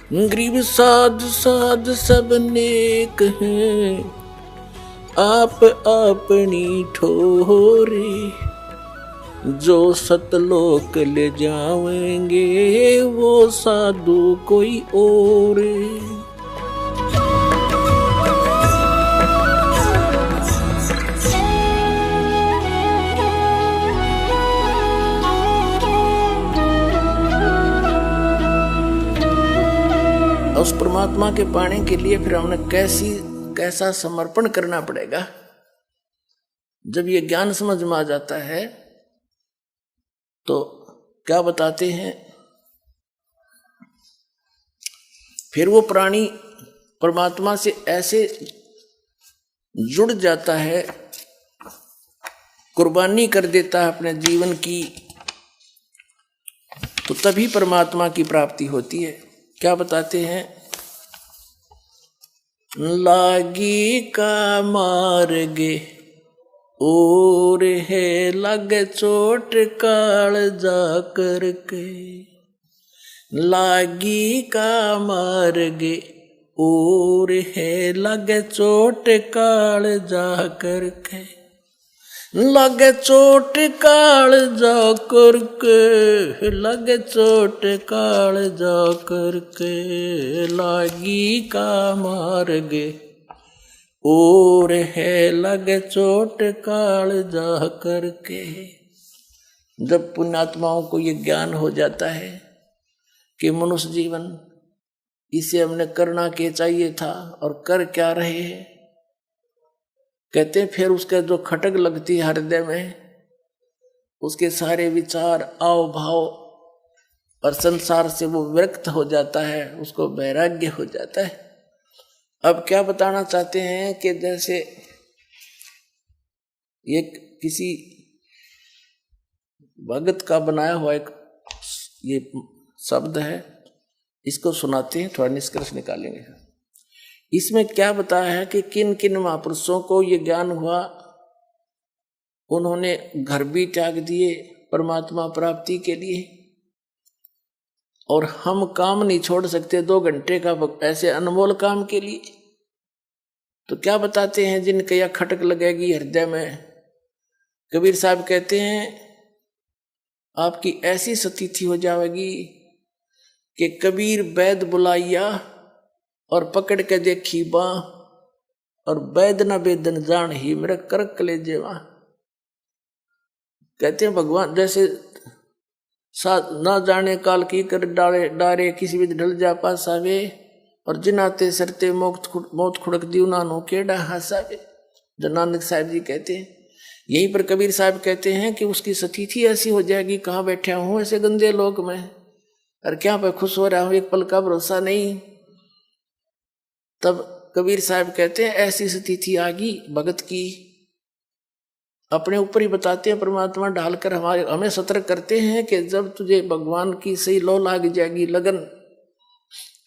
गरीब साध साध सब नेक हैं, आप अपनी ठोरे। जो सतलोक ले जाएंगे वो साधु कोई और। उस परमात्मा के पाने के लिए फिर हमने कैसा समर्पण करना पड़ेगा। जब ये ज्ञान समझ में आ जाता है तो क्या बताते हैं, फिर वो प्राणी परमात्मा से ऐसे जुड़ जाता है, कुर्बानी कर देता है अपने जीवन की, तो तभी परमात्मा की प्राप्ति होती है। क्या बताते हैं, लागी का मार्गे और है लगे चोट काल जा करके। लागी का मार्गे और है लगे चोट काल जा करके। लगे चोट काल जा करके, लगे चोट काल जा करके। लागी का मार्गे और है लगे चोट काल जा करके। जब पुण्यात्माओं को ये ज्ञान हो जाता है कि मनुष्य जीवन इसे हमने करना क्या चाहिए था और कर क्या रहे हैं, कहते हैं फिर उसके जो खटक लगती है हृदय में, उसके सारे विचार आव भाव और संसार से वो विरक्त हो जाता है, उसको वैराग्य हो जाता है। अब क्या बताना चाहते हैं कि जैसे ये किसी भगत का बनाया हुआ एक ये शब्द है, इसको सुनाते हैं, थोड़ा निष्कर्ष निकालेंगे। इसमें क्या बताया है कि किन किन महापुरुषों को ये ज्ञान हुआ, उन्होंने घर भी त्याग दिए परमात्मा प्राप्ति के लिए, और हम काम नहीं छोड़ सकते 2 घंटे का ऐसे अनमोल काम के लिए। तो क्या बताते हैं, जिनके यह खटक लगेगी हृदय में, कबीर साहब कहते हैं आपकी ऐसी स्थिति हो जाएगी कि कबीर वैद बुलाइया और पकड़ के देखी बाँ, और वैद न वेदन जान ही मेरे करक ले जेवा। कहते हैं भगवान जैसे ना जाने काल की कर डारे डारे किसी भी ढल जा पासावे, और जिनाते सरते मौत खुड़क दी उन्होंने केड़ा हंसावे। जो नानक साहब जी कहते हैं, यहीं पर कबीर साहब कहते हैं कि उसकी स्थिति ऐसी हो जाएगी, कहाँ बैठा हूँ ऐसे गंदे लोक में, और क्या पे खुश हो रहा हूँ, एक पल का भरोसा नहीं। तब कबीर साहब कहते हैं ऐसी स्थिति आ गई भगत की, अपने ऊपर ही बताते हैं परमात्मा ढालकर हमें सतर्क करते हैं कि जब तुझे भगवान की सही लो लाग जाएगी लगन,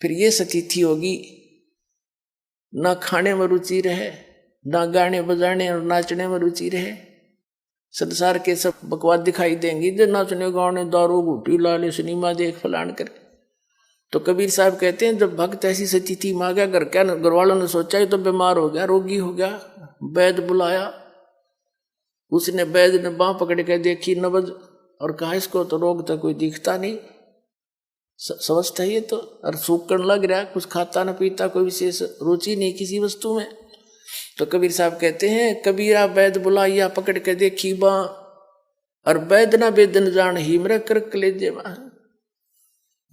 फिर ये स्थिति होगी, ना खाने में रुचि रहे, ना गाने बजाने और नाचने में रुचि रहे। संसार के सब बकवास दिखाई देंगी, जो नाचने गाने दारू घूटी लाले सिनेमा देख फलान कर। तो कबीर साहब कहते हैं जब भक्त ऐसी स्थिति में आ गया, घर वालों ने सोचा तो बीमार हो गया, रोगी हो गया, वैद बुलाया, उसने वैद ने बाँह पकड़ के देखी नबज, और कहा इसको तो रोग तो कोई दिखता नहीं, समझता ही है तो, और सूखने लग रहा, कुछ खाता न पीता, कोई विशेष रुचि नहीं किसी वस्तु में। तो कबीर साहब कहते हैं कबीरा वैद बुलाइया पकड़ के देखी बाँ, और वैद न वेदन जान ही मेरे करक ले जेवा।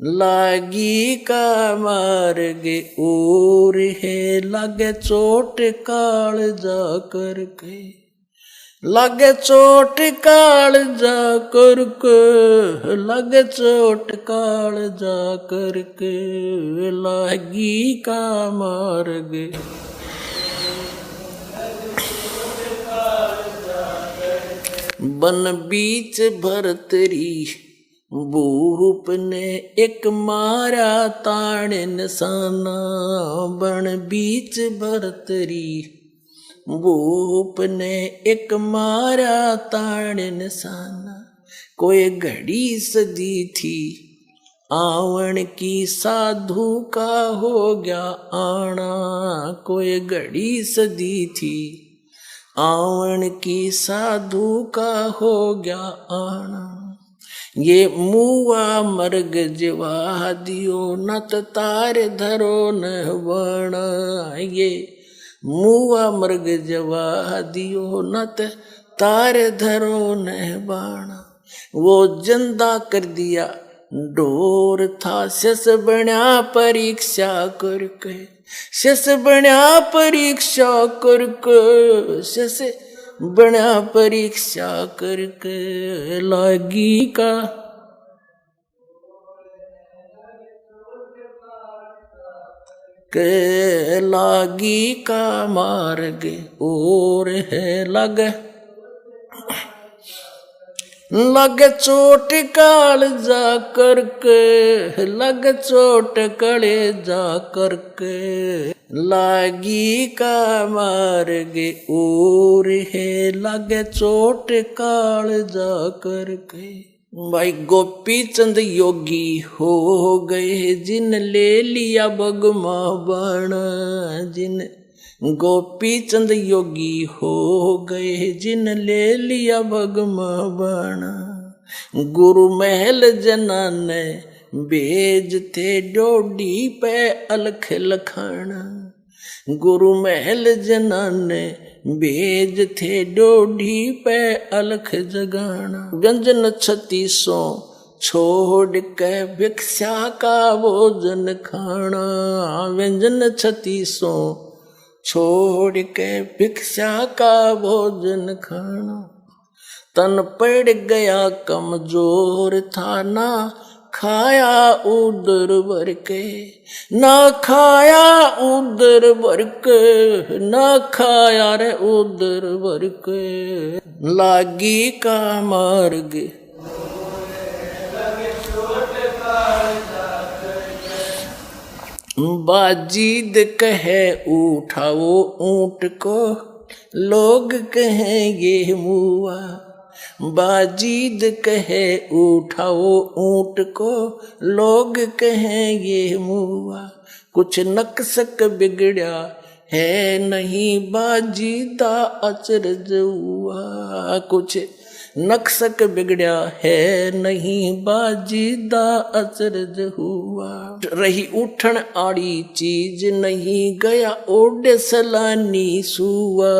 लागी का मार्गे और है लगे चोट काल जा करके। लगे चोट काल जा करके, लगे चोट काल जा करके। लागी का मार्गे बन बीच भरतरी भूप ने एक मारा ताण निशाना। बन बीच भरतरी भूप ने एक मारा ताण निशाना। कोई घड़ी सदी थी आवन की साधु का हो गया आना, कोई घड़ी सदी थी आवन की साधु का हो गया आना। ये मुआ मर्ग जिवा दियो नत तार धरो न बण, ये मुआ मर्ग जवा दियो नत तार धरो न बाण। वो जिंदा कर दिया डोर था शस बण्या परीक्षा करके, शस बण्या परीक्षा करके, शस बण्या परीक्षा करके लागी का के लागी का मार्ग और है लग चोट काल जा करके, लग चोट कले जा करके लागी का मार्ग और है लग चोट काल जा करके। भाई गोपी चंद योगी हो गए जिन ले लिया बगमा बण, जिन गोपी चंद योगी हो गए जिन ले लिया बगमा बण। गुरु महल जना ने बेज थे डोडी पे अलख लखाना, गुरु महल जना ने बेज थे डोडी पे अलख जगाना। व्यंजन 3600 छोड़ के भिक्षा का भोजन खाना, व्यंजन 3600 छोड़ के भिक्षा का भोजन खाना। तन पड़ गया कमजोर था ना खाया उदर भर के, ना खाया उदर भर के, ना खाया रे उदर भर के लागी का मार्ग। बाजीद कहे उठाओ ऊंट को, लोग कहें ये मुआ, बाजीद कहे उठाओ ऊंट को, लोग कहें ये मुआ। कुछ नक्सक बिगड़ा है नहीं बाजीदा अचरज हुआ, कुछ नक्सक बिगड़ा है नहीं बाजीदा अचरज हुआ। रही उठन आड़ी चीज नहीं गया ओडे सलानी सुआ,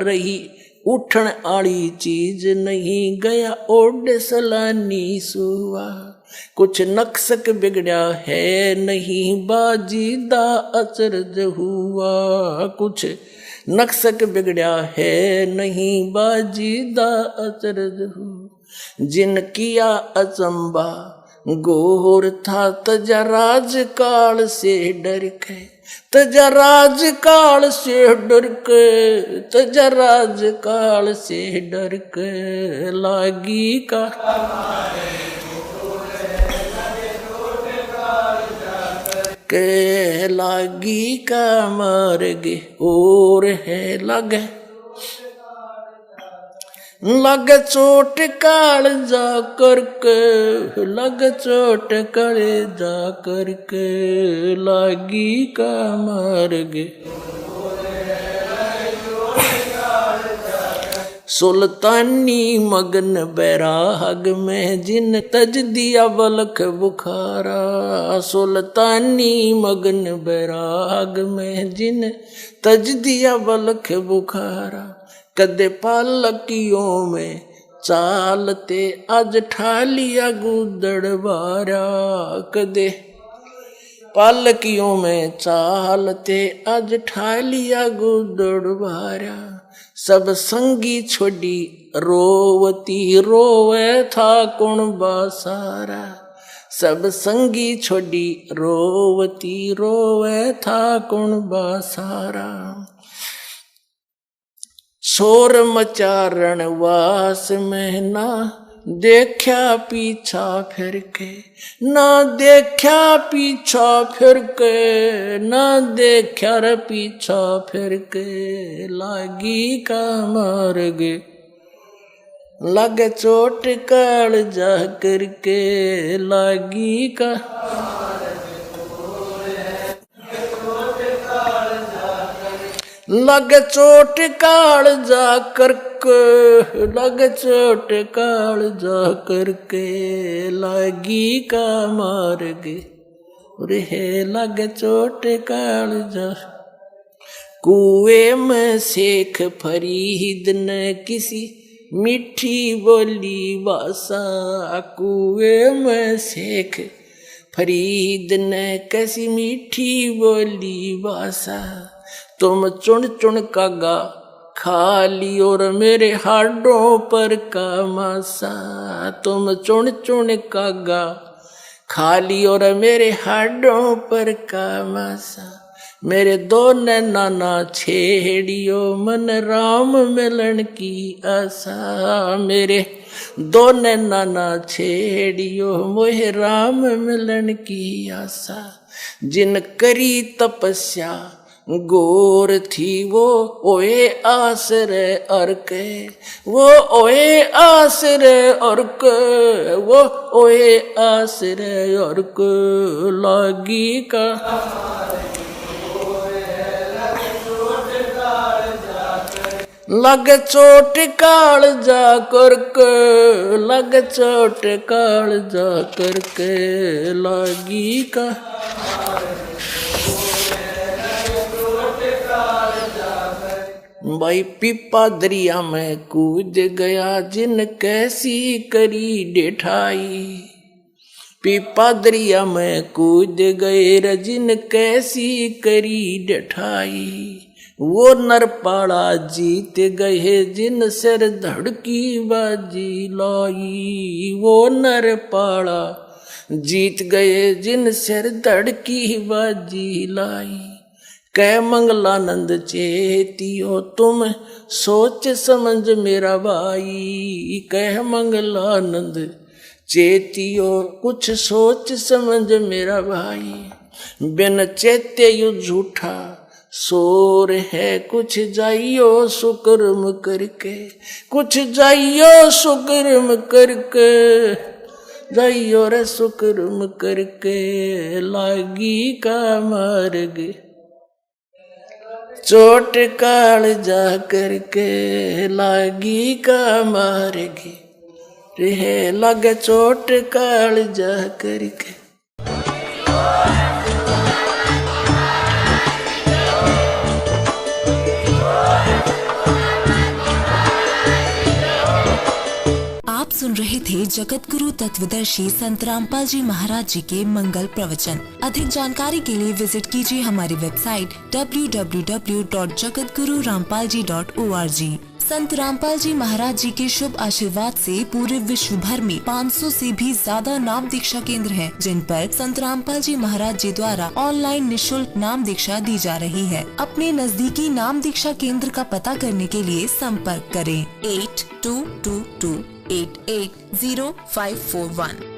रही उठन आड़ी चीज नहीं गया ओडे सलानी सुआ। कुछ नक्सक बिगड़ा है नहीं बाजीदा अचरज हुआ, कुछ नक्सक बिगड़ा है नहीं बाजीदा अचरज हुआ। जिन किया अचंबा गोर था तजा राज काल से डर के, तजा राज काल से डर के, तजा राज काल से डर के लागी का के लागी का मार्ग और है लग चोट काल जा करके, लग चोट काले जा करके लागी का मार्ग। सुल्तानी मगन बैराग में जिन तज दिया बलख बुखारा, सुल्तानी मगन बैराग में जिन तज दिया बलख बुखारा। कदे पालकियों में चालते आज ठालिया गुदड़ बारा, कदे पालकियों में चालते आज ठालिया गुदड़ बारा। सब संगी छोड़ी रोवती रोवे था कौन बासारा, सब संगी छोड़ी रोवती रोवे था कौन बासारा। शोर मचारण वास में ना देखा पीछा फिर के, ना देखा पीछा फिर के, ना देखा रे पीछा फिर के लागी का मार्ग लागे चोट कालजा करके लागी का लग चोट कालजा करके लग चोट कालजा करके लागी का मार गे रे लग चोट कालजा। कुएं में शेख फरीद ने किसी मीठी बोली भाषा, कुएं में शेख फरीद ने कैसी मीठी बोली भाषा। तुम चुन चुन कागा खा लियो और मेरे हाडों पर का मासा, तुम चुन चुन कागा खा लियो और मेरे हाडों पर का मासा। मेरे दो नैना ना छेड़ियो मन राम मिलन की आशा, मेरे दो नैना ना छेड़ियो मोहे राम मिलन की आशा। जिन करी तपस्या गोर थी वो ओए आसरे अर्के, वो ओए आसरे अर्के, वो ओए आसरे अर्के लागी का। लग चोट कालजा करके लग चोट कालजा करके लागी का। भाई पीपा दरिया में कूद गया जिन कैसी करी डेठाई, पीपा दरिया में कूद गए रजिन कैसी करी डेठाई। वो नरपाड़ा जीत गए जिन सिर धड़की बाजी लाई, वो नरपाड़ा जीत गए जिन सिर धड़की बाजी लाई। कै मंगलानंद चेतियो तुम सोच समझ मेरा भाई, कह मंगलानंद चेतियो कुछ सोच समझ मेरा भाई। बिन चेते यु झूठा शोर है कुछ जाइयो सुकर्म करके, कुछ जाइयो सुकर्म करके, जाइयो रे सुकर्म करके लागी का मार्ग। चोट कालजा करके लागी का मार्ग रे लग चोट कालजा करके। आप सुन रहे थे जगत गुरु तत्वदर्शी संत रामपाल जी महाराज जी के मंगल प्रवचन। अधिक जानकारी के लिए विजिट कीजिए हमारी वेबसाइट www.jagatgururampalji.org। संत रामपाल जी महाराज जी के शुभ आशीर्वाद से पूरे विश्व भर में 500 से भी ज्यादा नाम दीक्षा केंद्र हैं, जिन पर संत रामपाल जी महाराज जी द्वारा ऑनलाइन निशुल्क नाम दीक्षा दी जा रही है। अपने नजदीकी नाम दीक्षा केंद्र का पता करने के लिए संपर्क करें 8222880541।